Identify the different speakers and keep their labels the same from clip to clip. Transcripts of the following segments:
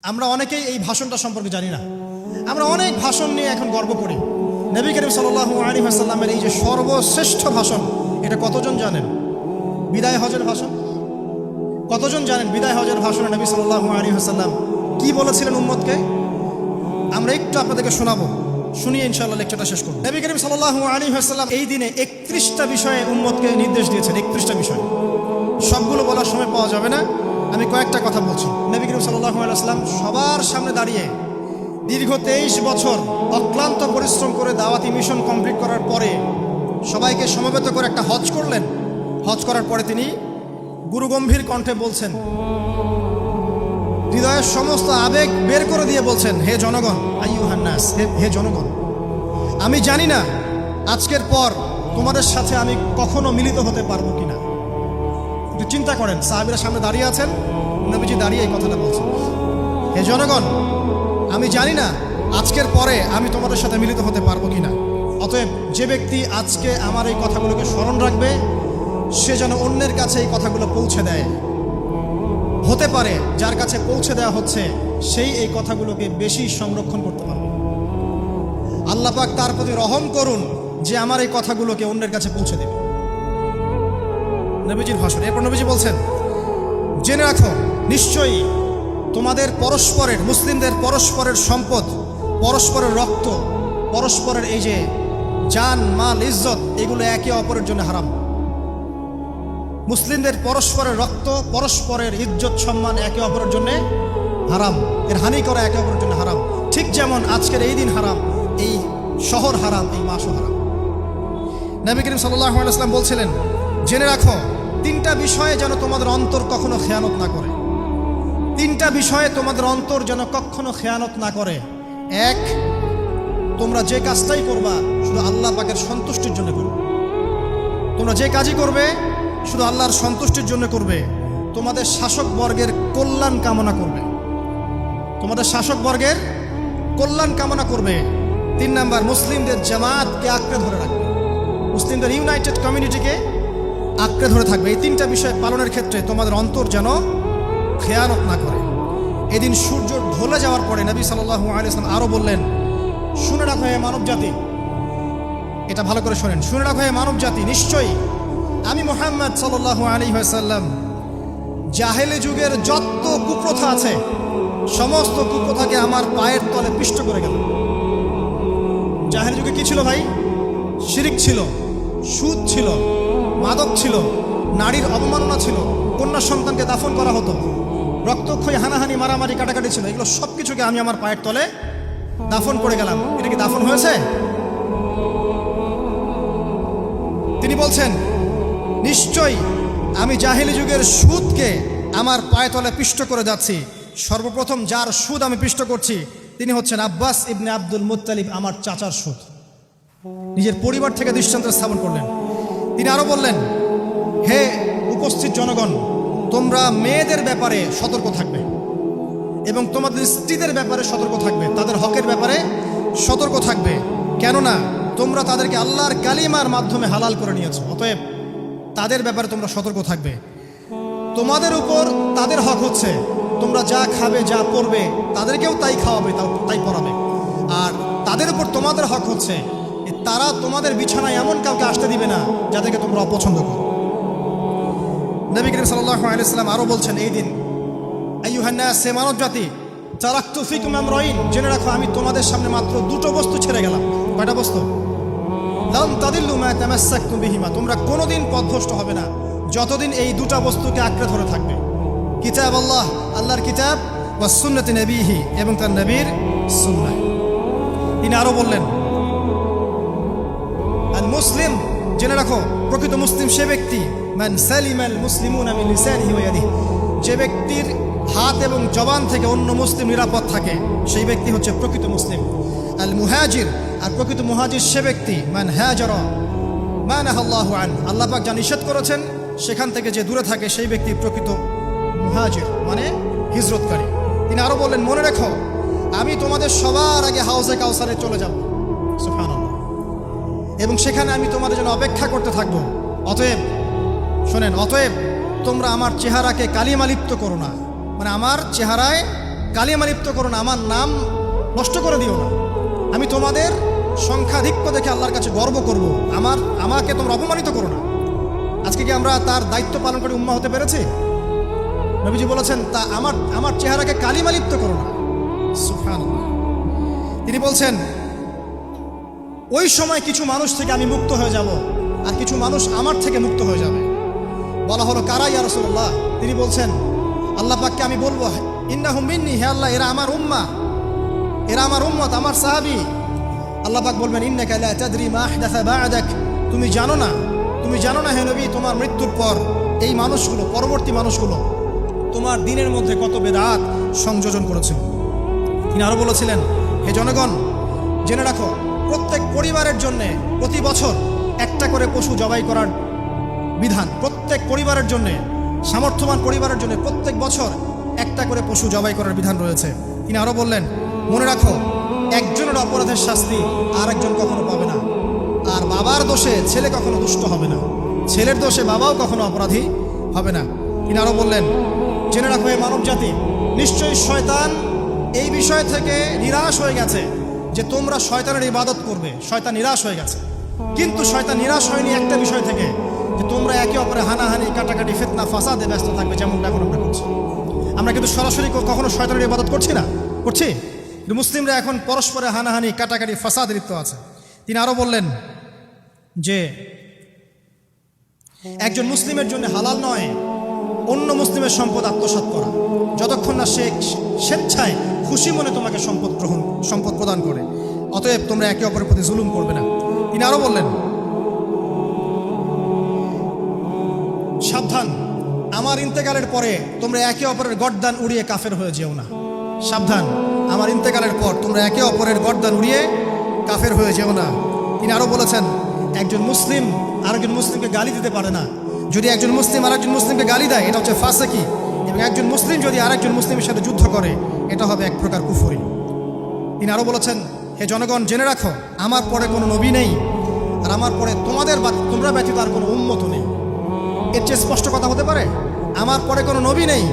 Speaker 1: আমরা অনেকেই এই ভাষণটা সম্পর্কে জানি না। আমরা অনেক ভাষণ নিয়ে এখন গর্ব করি। নবী করিম সাল্লাল্লাহু আলাইহি ওয়াসাল্লামের এই যে সর্বশ্রেষ্ঠ ভাষণ, এটা কতজন জানেন? বিদায় হজের ভাষণ। কতজন জানেন বিদায় হজের ভাষণে নবী সাল্লাল্লাহু আলাইহি ওয়াসাল্লাম কি বলেছিলেন উম্মতকে? আমরা একটু আপনাদেরকে শোনাবো, শুনিয়ে ইনশাআল্লাহ লেকচারটা শেষ করব। নবী করিম সাল্লাল্লাহু আলাইহি ওয়াসাল্লাম এই দিনে 31টা বিষয়ে উম্মতকে নির্দেশ দিয়েছেন। 31টা বিষয়, সবগুলো বলার সময় পাওয়া যাবে না, আমি কয়েকটা কথা বলছি। নবী করিম সাল্লাল্লাহু আলাইহি ওয়াসাল্লাম সবার সামনে দাঁড়িয়ে দীর্ঘ 23 বছর অক্লান্ত পরিশ্রম করে দাওয়াতি মিশন কমপ্লিট করার পরে সবাইকে সমবেত করে একটা হজ করলেন। হজ করার পরে তিনি গুরুগম্ভীর কণ্ঠে বলছেন, হৃদয়ের সমস্ত আবেগ বের করে দিয়ে বলছেন, হে জনগণ, আইয়ুহান নাস, হে জনগণ, আমি জানি না আজকের পর তোমাদের সাথে আমি কখনো মিলিত হতে পারবো কিনা। একটু চিন্তা করেন, সাহাবীরা সামনে দাঁড়িয়ে আছেন, নবীজি দাঁড়িয়ে এই কথাটা বলছেন, হে জনগণ, আমি জানি না আজকের পরে আমি তোমাদের সাথে মিলিত হতে পারবো কিনা। অতএব যে ব্যক্তি আজকে আমার এই কথাগুলোকে স্মরণ রাখবে, সে যেন অন্যের কাছে এই কথাগুলো পৌঁছে দেয়। হতে পারে যার কাছে পৌঁছে দেওয়া হচ্ছে সেই এই কথাগুলোকে বেশি সংরক্ষণ করতে পারবে। আল্লাহ পাক তার প্রতি রহম করুন যে আমার এই কথাগুলোকে অন্যের কাছে পৌঁছে দেবে। নবীজির ভাষণ। এরপর নবীজি বলছেন, জেনে রাখো নিশ্চয়ই তোমাদের পরস্পরের, মুসলিমদের পরস্পরের সম্পদ, পরস্পরের রক্ত, পরস্পরের এই যে জান, মাল, ইজ্জত, এগুলো একে অপরের জন্য হারাম। মুসলিমদের পরস্পরের রক্ত, পরস্পরের ইজ্জত, সম্মান একে অপরের জন্য হারাম। এর হানি করা একে অপরের জন্য হারাম। ঠিক যেমন আজকের এই দিন হারাম, এই শহর হারাম, এই মাসও হারাম। নবী করিম সাল্লাল্লাহু আলাইহি ওয়াসাল্লাম বলছিলেন, জেনে রাখো 3টা বিষয়ে যেন তোমাদের অন্তর কখনো খেয়ানত না করে। 3টা বিষয়ে তোমাদের অন্তর যেন কখনো খেয়ানত না করে। 1, তোমরা যে কাজটাই করবা শুধু আল্লাহ পাকের সন্তুষ্টির জন্য করবে। তোমরা যে কাজই করবে শুধু আল্লাহর সন্তুষ্টির জন্য করবে। তোমাদের শাসক বর্গের কল্যাণ কামনা করবে। তোমাদের শাসক বর্গের কল্যাণ কামনা করবে। 3 নাম্বার, মুসলিমদের জামাতকে আঁকড়ে ধরে রাখবে। মুসলিমদের ইউনাইটেড কমিউনিটিকে আঁকড়ে ধরে থাকবে। এই 3টা বিষয় পালনের ক্ষেত্রে তোমাদের অন্তর যেন খেয়ানত না করে। এদিন সূর্য ঢলে যাওয়ার পরে নবী সাল্লাল্লাহু আলাইহি ওয়াসাল্লাম আরো বললেন, শুনে রাখো হে মানব জাতি, এটা ভালো করে শোনেন, শুনে রাখো হে মানব জাতি, নিশ্চয়ই আমি মুহাম্মদ সাল্লাল্লাহু আলাইহি ওয়াসাল্লাম জাহেলি যুগের যত কুপ্রথা আছে সমস্ত কুপ্রথাকে আমার পায়ের তলে পিষ্ট করে গেল। জাহেলি যুগে কি ছিল ভাই? শিরিক ছিল, সুদ ছিল, মাদক ছিল, নারীর অবমাননা ছিল, কন্যা সন্তানকে দাফন করা হতো, রক্তক্ষয়ী, হানাহানি, মারামারি, কাটাকাটি ছিল। এগুলো সব কিছুকে আমি আমার পায়ের তলে দাফন করে গেলাম। এটা কি দাফন হয়েছে? তিনি বলছেন, নিশ্চয়ই আমি জাহেলি যুগের সুদকে আমার পায়ে তলে পিষ্ট করে যাচ্ছি। সর্বপ্রথম যার সুদ আমি পিষ্ট করছি তিনি হচ্ছেন আব্বাস ইবনে আব্দুল মুত্তালিব, আমার চাচার সুদ। নিজের পরিবার থেকে দৃষ্টান্ত স্থাপন করলেন। তিনি আরো বললেন, হে উপস্থিত জনগণ, তোমরা মেয়েদের ব্যাপারে সতর্ক থাকবে এবং তোমাদের স্ত্রীদের ব্যাপারে সতর্ক থাকবে, তাদের হকের ব্যাপারে সতর্ক থাকবে, কেননা তোমরা তাদেরকে আল্লাহর কালিমার মাধ্যমে হালাল করে নিয়েছো। অতএব তাদের ব্যাপারে তোমরা সতর্ক থাকবে। তোমাদের উপর তাদের হক হচ্ছে তোমরা যা খাবে, যা পরবে, তাদেরকেও তাই খাওয়াবে, তাই পরাবে। আর তাদের উপর তোমাদের হক হচ্ছে তারা তোমাদের বিছানায় এমন কাউকে আসতে দিবে না যাদেরকে তোমরা অপছন্দ করো। নবী করিম সাল্লাল্লাহু আলাইহি ওয়াসাল্লাম আরো বলছেন, এই দিন আইয়ুহান নাস, হে মানব জাতি, তারাকতু ফিকুম আমরাইন, জেনে রাখো আমি তোমাদের সামনে মাত্র 2টো বস্তু ছেড়ে গেলাম। কয়টা বস্তু? লান তাদিল্লু মা তামাসসাকতুম বিহিমা, তোমরা কোনোদিন পথভ্রষ্ট হবে না যতদিন এই 2টা বস্তুকে আঁকড়ে ধরে থাকবে। কিতাব আল্লাহ, আল্লাহর কিতাব, ওয়া সুন্নতি নবীহি, এবং তার নবীর সুন্নাহ। তিনি আরো বললেন, আল মুসলিম, জেনে রাখো প্রকৃত মুসলিম সে ব্যক্তি, মান সালিমাল মুসলিমুনা মিন লিসানিহি ওয়া ইয়াদিহি, যে ব্যক্তির হাত এবং জবান থেকে অন্য মুসলিম নিরাপদ থাকে সেই ব্যক্তি হচ্ছে প্রকৃত মুসলিম। আল মুহাজির, আর প্রকৃত মুহাজির সে ব্যক্তি, মান হাজারা মা নাহাল্লাহু আন, আল্লাহ পাক যা নিষেধ করেছেন সেখান থেকে যে দূরে থাকে সেই ব্যক্তি প্রকৃত মুহাজির, মানে হিজরতকারী। তিনি আরো বললেন, মনে রেখো আমি তোমাদের সবার আগে হাউজে কাউসারে চলে যাব, সুবহানাল্লাহ, এবং সেখানে আমি তোমাদের জন্য অপেক্ষা করতে থাকবো। অতএব শোনেন, অতএব তোমরা আমার চেহারাকে কালিমালিপ্ত করো না, মানে আমার চেহারায় কালিমা লিপ্ত করো না, আমার নাম নষ্ট করে দিও না। আমি তোমাদের সংখ্যাধিক্য দেখে আল্লাহর কাছে গর্ব করব, আমাকে তোমরা অপমানিত করো না। আজকে কি আমরা তার দায়িত্ব পালন করে উম্মাহ হতে পেরেছি? নবীজি বলেছেন, তা আমার চেহারাকে কালিমা লিপ্ত করো না। সুবহানাল্লাহ। তিনি বলছেন, ওই সময় কিছু মানুষ থেকে আমি মুক্ত হয়ে যাব, আর কিছু মানুষ আমার থেকে মুক্ত হয়ে যাবে। বলা হলো, কারা ইয়া রাসূলুল্লাহ? তিনি বলছেন, আল্লাহ পাককে আমি বলবো, ইন্নাহুম মিন্নি, হে আল্লাহ, এরা আমার উম্মাহ, এরা আমার উম্মত, আমার সাহাবী। আল্লাহ পাক বলবেন, ইন্নাকা লা তাদরি মা আহদাসা বা'দাক, তুমি জানো না হে নবী, তোমার মৃত্যুর পর এই মানুষগুলো, পরবর্তী মানুষগুলো তোমার দিনের মধ্যে কত বেদাত সংযোজন করেছিল। তিনি আরো বলেছিলেন, হে জনগণ, জেনে রাখো, প্রত্যেক পরিবারের জন্য প্রতি বছর একটা করে পশু জবাই করার বিধান। প্রত্যেক পরিবারের জন্য, সামর্থ্যবান পরিবারের জন্য প্রত্যেক বছর একটা করে পশু জবাই করার বিধান রয়েছে। তিনি আরো বললেন, মনে রাখো, একজনের অপরাধের শাস্তি আর একজন কখনো পাবে না। আর বাবার দোষে ছেলে কখনো দুষ্ট হবে না, ছেলের দোষে বাবাও কখনো অপরাধী হবে না। তিনি আরো বললেন, জেনে রাখো হে মানব জাতি, নিশ্চয়ই শয়তান এই বিষয় থেকে নিরাশ হয়ে গেছে যে তোমরা শয়তানের ইবাদত করবে। শয়তান নিরাশ হয়ে গেছে, কিন্তু শয়তান নিরাশ হয়নি একটা বিষয় থেকে, যে তোমরা একে অপরে হানাহানি, কাটাকাটি, ফিতনা, ফাসাদে ব্যস্ত থাকবে, যেমনটা এখন আমরা করছি। আমরা কিন্তু সরাসরি কখনো শয়তানের ইবাদত করছি না, করছি? কিন্তু মুসলিমরা এখন পরস্পরে হানাহানি, কাটাকাটি, ফাসাদে লিপ্ত আছে। তিনি আরো বললেন যে একজন মুসলিমের জন্য হালাল নয় অন্য মুসলিমের সম্পদ আত্মসাৎ করা, যতক্ষণ না সে স্বেচ্ছায় খুশি মনে তোমাকে সম্পদ প্রদান করে। অতএব তোমরা একে অপরের প্রতি জুলুম করবে না। তিনি আরো বললেন, সাবধান, আমার ইন্তেকালের পরে তোমরা একে অপরের গর্দান উড়িয়ে কাফের হয়ে যেও না। সাবধান, আমার ইন্তেকালের পর তোমরা একে অপরের গর্দান উড়িয়ে কাফের হয়ে যেও না। তিনি আরো বলেছেন, একজন মুসলিম আরেকজন মুসলিমকে গালি দিতে পারে না। যদি একজন মুসলিম আরেকজন মুসলিমকে গালি দেয়, এটা হচ্ছে ফাসিকি। এবং একজন মুসলিম যদি আরেকজন মুসলিমের সাথে যুদ্ধ করে, এটা হবে এক প্রকার কুফরি। তিনি আরো বলেছেন, হে জনগণ, জেনে রাখো, আমার পরে কোনো নবী নেই, আর আমার পরে তোমরা ব্যতীত আর কোনো উম্মত নেই। এর চেয়ে স্পষ্ট কথা হতে পারে? আমার পরে কোনো নবী নেই,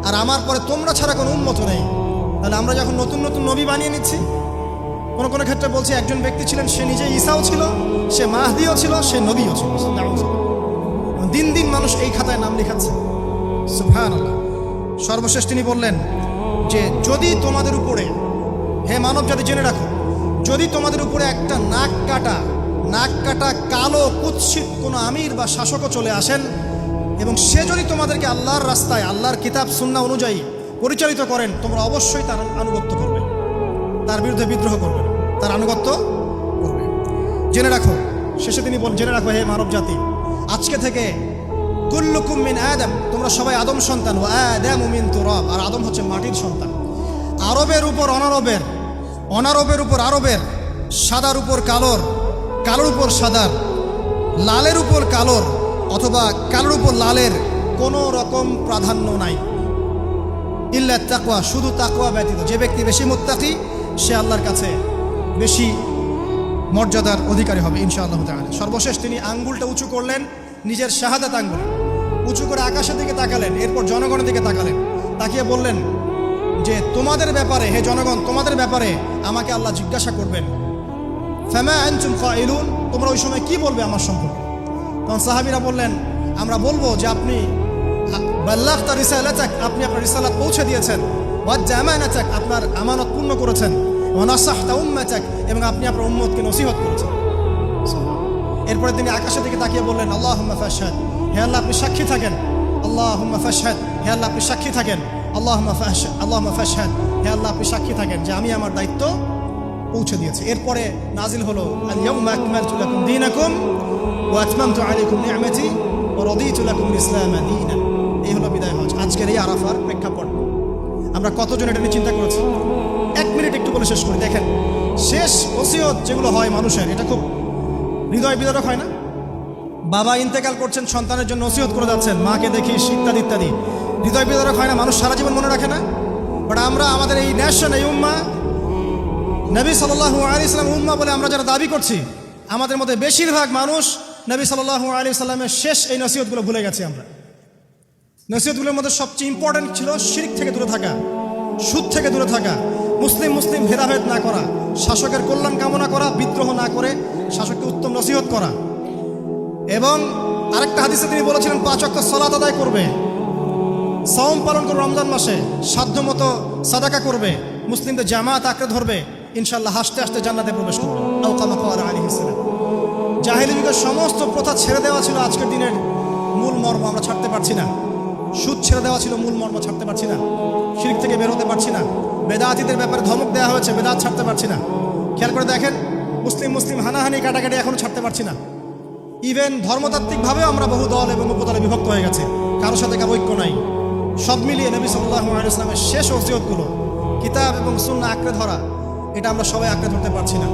Speaker 1: আর আমার পরে তোমরা ছাড়া কোনো উম্মত নেই। তাহলে আমরা যখন নতুন নতুন নবী বানিয়ে নিচ্ছি, কোনো ক্ষেত্রে বলছি, একজন ব্যক্তি ছিলেন, সে নিজে ঈসাও ছিল, সে মাহদিও ছিল, সে নবীও ছিল। দিন দিন মানুষ এই খাতায় নাম লেখাচ্ছে। সুবহানাল্লাহ। সর্বশেষ তিনি বললেন যে, যদি তোমাদের উপরে, হে মানব জাতি, জেনে রাখো, যদি তোমাদের উপরে একটা নাক কাটা কালো কুৎসিত কোনো আমির বা শাসকও চলে আসেন, এবং সে যদি তোমাদেরকে আল্লাহর রাস্তায়, আল্লাহর কিতাব সুন্নাহ অনুযায়ী পরিচালিত করেন, তোমরা অবশ্যই তার আনুগত্য করবে, তার বিরুদ্ধে বিদ্রোহ করবে, তার আনুগত্য করবে। জেনে রাখো, শেষে তিনি জেনে রাখো, হে মানব জাতি, আজকে থেকে কুল্লুকুম মিন আদম, তোমরা সবাই আদম সন্তান, ও আদামু মিন তুরাব, আর আদম হচ্ছে মাটির সন্তান। আরবের উপর অনারবের, অনারবের উপর আরবের, সাদার উপর কালোর, কালোর উপর সাদার, লালের উপর কালোর, অথবা কালোর উপর লালের কোনো রকম প্রাধান্য নাই। ইল্লা তাকওয়া, শুধু তাকওয়া ব্যতীত। যে ব্যক্তি বেশি মুত্তাকি, সে আল্লাহর কাছে বেশি মর্যাদার অধিকারী হবে ইনশাআল্লাহ তাআলা। সর্বশেষ তিনি আঙ্গুলটা উঁচু করলেন, নিজের শাহাদাত আঙ্গুল উঁচু করে আকাশের দিকে তাকালেন, এরপর জনগণের দিকে তাকালেন, তাকিয়ে বললেন যে, তোমাদের ব্যাপারে, হে জনগণ, তোমাদের ব্যাপারে আমাকে আল্লাহ জিজ্ঞাসা করবেন। ফামা আনতুম কাইলুন, তোমরা ওই সময় কি বলবে আমার সম্পর্কে? তখন সাহাবীরা বললেন, আমরা বলবো যে আপনি বাল্লাগতা রিসালাতাক, আপনি আপনার রিসালাত পৌঁছে দিয়েছেন, ওয়াজ্জা আমানাতাক, আপনার আমানত পূর্ণ করেছেন, ওয়া নাসাহতা উম্মাতাক, এবং আপনি আপনার উম্মতকে নসিহত করেছেন। এরপরে তিনি আকাশের দিকে তাকিয়ে বললেন, আল্লাহুম্মা ফাশহাদ, হে আল্লাহ আপনি সাক্ষী থাকেন। আল্লাহুম্মা ফাশহাদ, হে আল্লাহ আপনি সাক্ষী থাকেন। আল্লাহুম্মা ফাশহাদ, হে আল্লাহ আপনি সাক্ষী থাকেন যে আমি আমার দায়িত্ব পৌঁছে দিয়েছি। এরপরে নাজিল হলো, আল ইয়াউমা আকমালতু লাকুম দীনাকুম ওয়া আতমামতু আলাইকুম নি'মাতি ওয়া রাদিতু লাকুমুল ইসলামা দীনান। এই হলো বিদায় হজ, আজকের এই আরাফার প্রেক্ষাপট। আমরা কতজন এটা নিয়ে চিন্তা করেছি? 1 মিনিট একটু বলে শেষ করি। দেখেন, শেষ ওসিয়ত যেগুলো হয় মানুষের, এটা খুব হৃদয় বিদারক হয় না? বাবা ইন্তেকাল করছেন, সন্তানের জন্য ওসিয়ত করে যাচ্ছেন, মাকে দেখিস, ইত্যাদি ইত্যাদি। হৃদয় বিদারক হয় না? মানুষ সারা জীবন মনে রাখে না? বাট আমরা, আমাদের এই নেশন, এই উম্মাহ, নবী সাল্লাল্লাহু আলাইহি সাল্লাম উম্মাহ বলে আমরা যারা দাবি করছি, আমাদের মধ্যে বেশিরভাগ মানুষ নবী সাল্লাল্লাহু আলাইহি সাল্লামের শেষ এই নসিহতগুলো ভুলে গেছি আমরা। নসিহতগুলোর মধ্যে সবচেয়ে ইম্পর্টেন্ট ছিল শিরক থেকে দূরে থাকা, সুদ থেকে দূরে থাকা, মুসলিম মুসলিম ভেদাভেদ না করা, শাসকের কল্যাণ কামনা করা, বিদ্রোহ না করে শাসককে উত্তম নসিহত করা। এবং আরেকটা হাদিসে তিনি বলেছিলেন 5 ওয়াক্ত সালাত আদায় করবে, সাওম পালন করবে, রমজান মাসে সাধ্যমতো সাদাকা করবে, মুসলিমদের জামাত আঁকড়ে ধরবে, ইনশাল্লাহ হাসতে হাসতে জান্নাতে প্রবেশ করবে। আও কামা ক্বালা আলাইহিস সালাম। জাহেলি যুগের সমস্ত প্রথা ছেড়ে দেওয়া ছিল আজকের দিনের মূল মর্ম, আমরা ছাড়তে পারছি না। সুদ ছেড়ে দেওয়া ছিল মূল মর্ম, ছাড়তে পারছি না। শিরক থেকে বেরোতে পারছি না। বেদাতীদের ব্যাপারে ধমক দেওয়া হয়েছে, বেদাত ছাড়তে পারছি না। খেয়াল করে দেখেন, মুসলিম মুসলিম হানাহানি কাটাকাটি এখনও ছাড়তে পারছি না। ইভেন ধর্মতাত্ত্বিকভাবেও আমরা বহু দল এবং উপদলে বিভক্ত হয়ে গেছে, কারোর সাথে কারো ঐক্য নাই। সব মিলিয়ে নবী সাল্লাল্লাহু আলাইহি ওয়াসাল্লামের শেষ ওসিয়তগুলো, কিতাব এবং সুন্নাহ আঁকড়ে ধরা, এটা আমরা সবাই আঁকড়ে ধরতে পারছি না।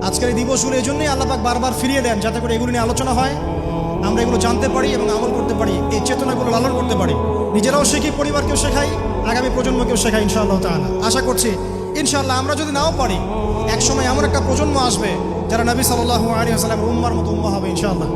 Speaker 1: আজকের এই দিবসগুলো এই জন্যই আল্লাহ পাক বারবার ফিরিয়ে দেন, যাতে করে এগুলো নিয়ে আলোচনা হয়, আমরা এগুলো জানতে পারি এবং আমল করতে পারি, এই চেতনাগুলো লালন করতে পারি, নিজেরাও শিখি, পরিবারকেও শেখাই, আগামী প্রজন্মকেও শেখাই ইনশাআল্লাহ তাআলা। আশা করছি ইনশাআল্লাহ আমরা যদি নাও পারি, একসময় এমন একটা প্রজন্ম আসবে যারা নবী সাল্লাল্লাহু আলাইহি ওয়াসাল্লামের উম্মার মতো উম্মাহ হবে ইনশাআল্লাহ।